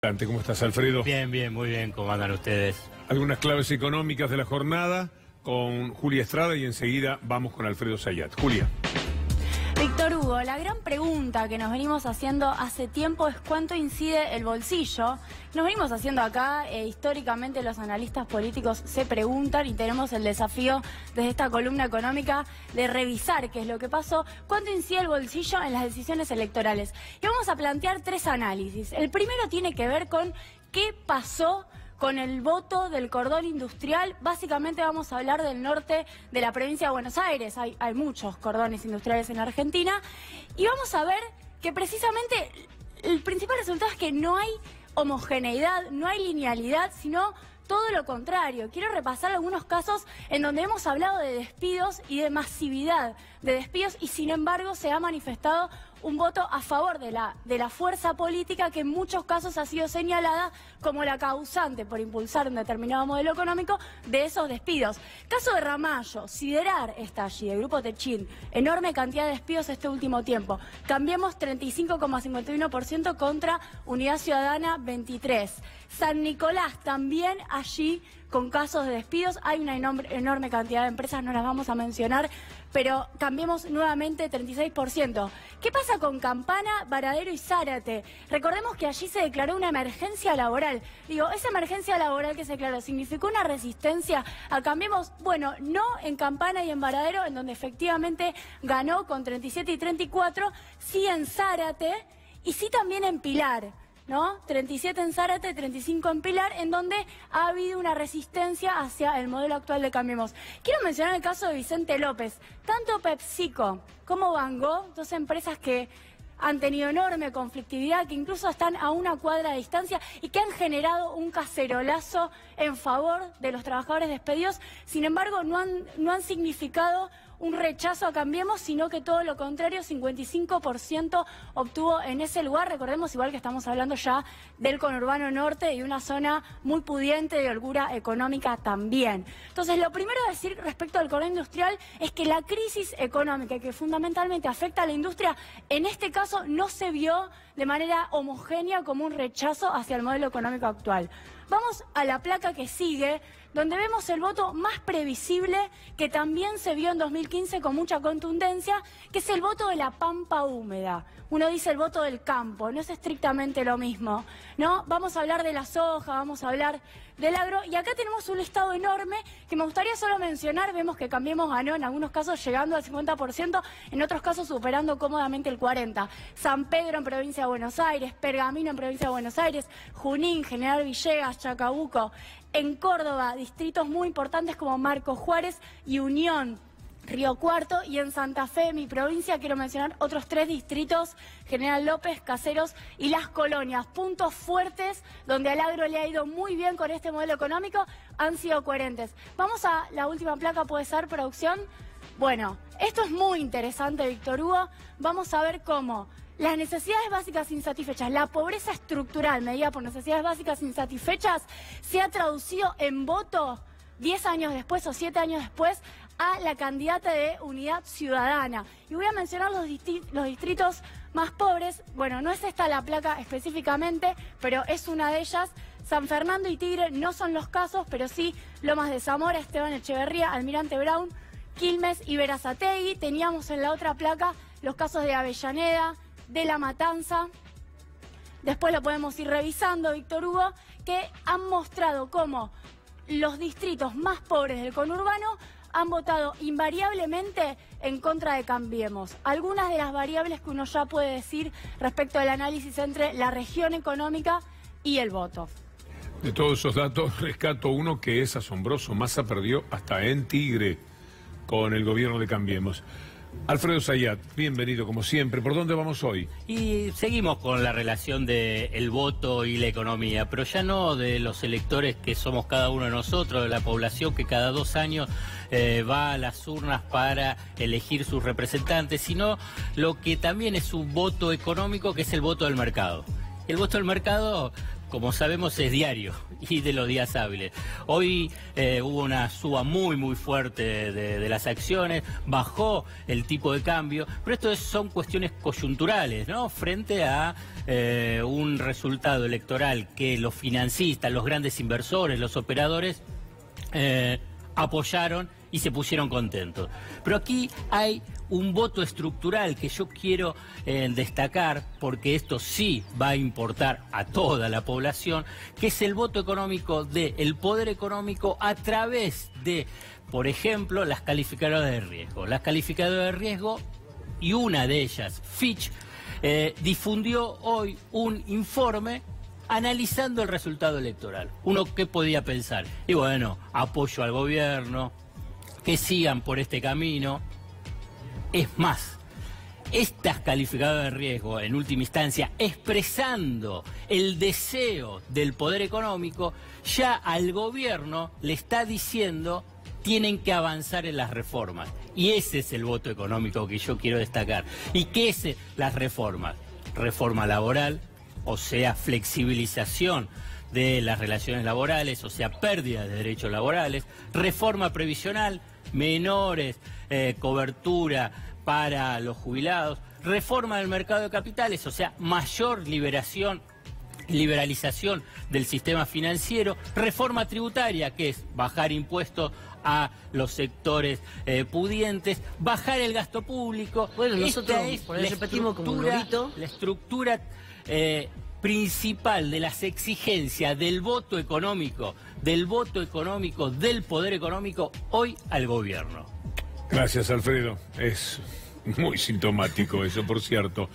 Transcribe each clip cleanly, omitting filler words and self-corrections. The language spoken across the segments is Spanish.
¿Cómo estás, Alfredo? Bien, bien, muy bien. ¿Cómo andan ustedes? Algunas claves económicas de la jornada con Julia Estrada y enseguida vamos con Alfredo Zayat. Julia. Víctor Hugo, la gran pregunta que nos venimos haciendo hace tiempo es cuánto incide el bolsillo. Nos venimos haciendo acá, históricamente los analistas políticos se preguntan y tenemos el desafío desde esta columna económica de revisar qué es lo que pasó, cuánto incide el bolsillo en las decisiones electorales. Y vamos a plantear tres análisis. El primero tiene que ver con qué pasó con el voto del cordón industrial. Básicamente vamos a hablar del norte de la provincia de Buenos Aires. Hay muchos cordones industriales en Argentina. Y vamos a ver que precisamente el principal resultado es que no hay homogeneidad, no hay linealidad, sino todo lo contrario. Quiero repasar algunos casos en donde hemos hablado de despidos y de masividad de despidos y sin embargo se ha manifestado un voto a favor de la fuerza política que en muchos casos ha sido señalada como la causante por impulsar un determinado modelo económico de esos despidos. Caso de Ramallo, Siderar está allí, el grupo Techin, enorme cantidad de despidos este último tiempo. Cambiemos 35,51% contra Unidad Ciudadana 23%. San Nicolás también allí con casos de despidos. Hay una enorme cantidad de empresas, no las vamos a mencionar, pero cambiemos nuevamente 36%. ¿Qué pasa con Campana, Varadero y Zárate? Recordemos que allí se declaró una emergencia laboral. Digo, esa emergencia laboral que se declaró significó una resistencia a Cambiemos. Bueno, no en Campana y en Varadero, en donde efectivamente ganó con 37 y 34, sí en Zárate y sí también en Pilar, ¿no? 37 en Zárate, 35 en Pilar, en donde ha habido una resistencia hacia el modelo actual de Cambiemos. Quiero mencionar el caso de Vicente López. Tanto PepsiCo como Van Gogh, dos empresas que han tenido enorme conflictividad, que incluso están a una cuadra de distancia y que han generado un cacerolazo en favor de los trabajadores despedidos. Sin embargo, no han significado un rechazo a Cambiemos, sino que todo lo contrario, 55% obtuvo en ese lugar. Recordemos igual que estamos hablando ya del conurbano norte y una zona muy pudiente de holgura económica también. Entonces, lo primero a decir respecto al cordón industrial es que la crisis económica que fundamentalmente afecta a la industria, en este caso no se vio de manera homogénea como un rechazo hacia el modelo económico actual. Vamos a la placa que sigue, donde vemos el voto más previsible que también se vio en 2015 con mucha contundencia, que es el voto de la pampa húmeda. Uno dice el voto del campo, no es estrictamente lo mismo, ¿no? Vamos a hablar de la soja, vamos a hablar del agro, y acá tenemos un listado enorme que me gustaría solo mencionar. Vemos que Cambiemos ganó en algunos casos llegando al 50%, en otros casos superando cómodamente el 40%. San Pedro en provincia de Buenos Aires, Pergamino en provincia de Buenos Aires, Junín, General Villegas, Chacabuco. En Córdoba, distritos muy importantes como Marcos Juárez y Unión, Río Cuarto, y en Santa Fe, mi provincia, quiero mencionar otros 3 distritos, General López, Caseros y Las Colonias. Puntos fuertes donde al agro le ha ido muy bien con este modelo económico, han sido coherentes. Vamos a la última placa, puede ser, producción. Bueno, esto es muy interesante, Víctor Hugo. Vamos a ver cómo las necesidades básicas insatisfechas, la pobreza estructural medida por necesidades básicas insatisfechas, se ha traducido en voto 10 años después o 7 años después a la candidata de Unidad Ciudadana. Y voy a mencionar los distritos más pobres. Bueno, no es esta la placa específicamente, pero es una de ellas. San Fernando y Tigre no son los casos, pero sí Lomas de Zamora, Esteban Echeverría, Almirante Brown, Quilmes y Berazategui. Teníamos en la otra placa los casos de Avellaneda, de La Matanza. Después lo podemos ir revisando, Víctor Hugo, que han mostrado cómo los distritos más pobres del conurbano han votado invariablemente en contra de Cambiemos. Algunas de las variables que uno ya puede decir respecto al análisis entre la región económica y el voto. De todos esos datos rescato uno que es asombroso. Massa perdió hasta en Tigre con el gobierno de Cambiemos. Alfredo Zayat, bienvenido como siempre. ¿Por dónde vamos hoy? Y seguimos con la relación del voto y la economía, pero ya no de los electores que somos cada uno de nosotros, de la población que cada 2 años va a las urnas para elegir sus representantes, sino lo que también es un voto económico, que es el voto del mercado. El voto del mercado como sabemos, es diario y de los días hábiles. Hoy hubo una suba muy fuerte de las acciones, bajó el tipo de cambio, pero esto son cuestiones coyunturales, ¿no? Frente a un resultado electoral que los financistas, los grandes inversores, los operadores apoyaron y se pusieron contentos. Pero aquí hay un voto estructural que yo quiero destacar, porque esto sí va a importar a toda la población, que es el voto económico del poder económico a través de, por ejemplo, las calificadoras de riesgo. Las calificadoras de riesgo, y una de ellas, Fitch, difundió hoy un informe analizando el resultado electoral. Uno, ¿qué podía pensar? Y bueno, apoyo al gobierno, que sigan por este camino. Es más, estas calificadoras de riesgo, en última instancia, expresando el deseo del poder económico, ya al gobierno le está diciendo: tienen que avanzar en las reformas. Y ese es el voto económico que yo quiero destacar. ¿Y qué es las reformas? Reforma laboral, o sea, flexibilización de las relaciones laborales, o sea, pérdida de derechos laborales, reforma previsional, menores cobertura para los jubilados, reforma del mercado de capitales, o sea, mayor liberalización del sistema financiero, reforma tributaria, que es bajar impuestos a los sectores pudientes, bajar el gasto público. Bueno, nosotros Esta por eso repetimos como un lobito. La estructura principal de las exigencias del voto económico, del poder económico hoy al gobierno. Gracias, Alfredo. Es muy sintomático eso, por cierto.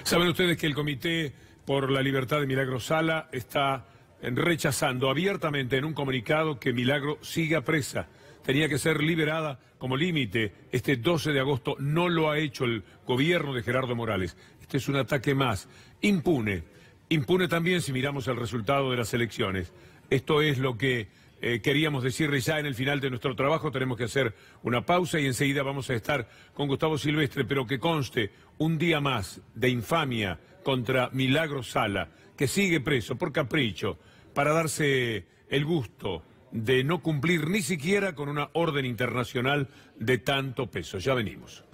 Saben ustedes que el Comité por la Libertad de Milagro Sala está rechazando abiertamente en un comunicado que Milagro siga presa. Tenía que ser liberada como límite este 12 de agosto. No lo ha hecho el gobierno de Gerardo Morales. Este es un ataque más. Impune también si miramos el resultado de las elecciones. Esto es lo que queríamos decirles ya en el final de nuestro trabajo. Tenemos que hacer una pausa y enseguida vamos a estar con Gustavo Silvestre, pero que conste, un día más de infamia contra Milagro Sala, que sigue preso por capricho, para darse el gusto de no cumplir ni siquiera con una orden internacional de tanto peso. Ya venimos.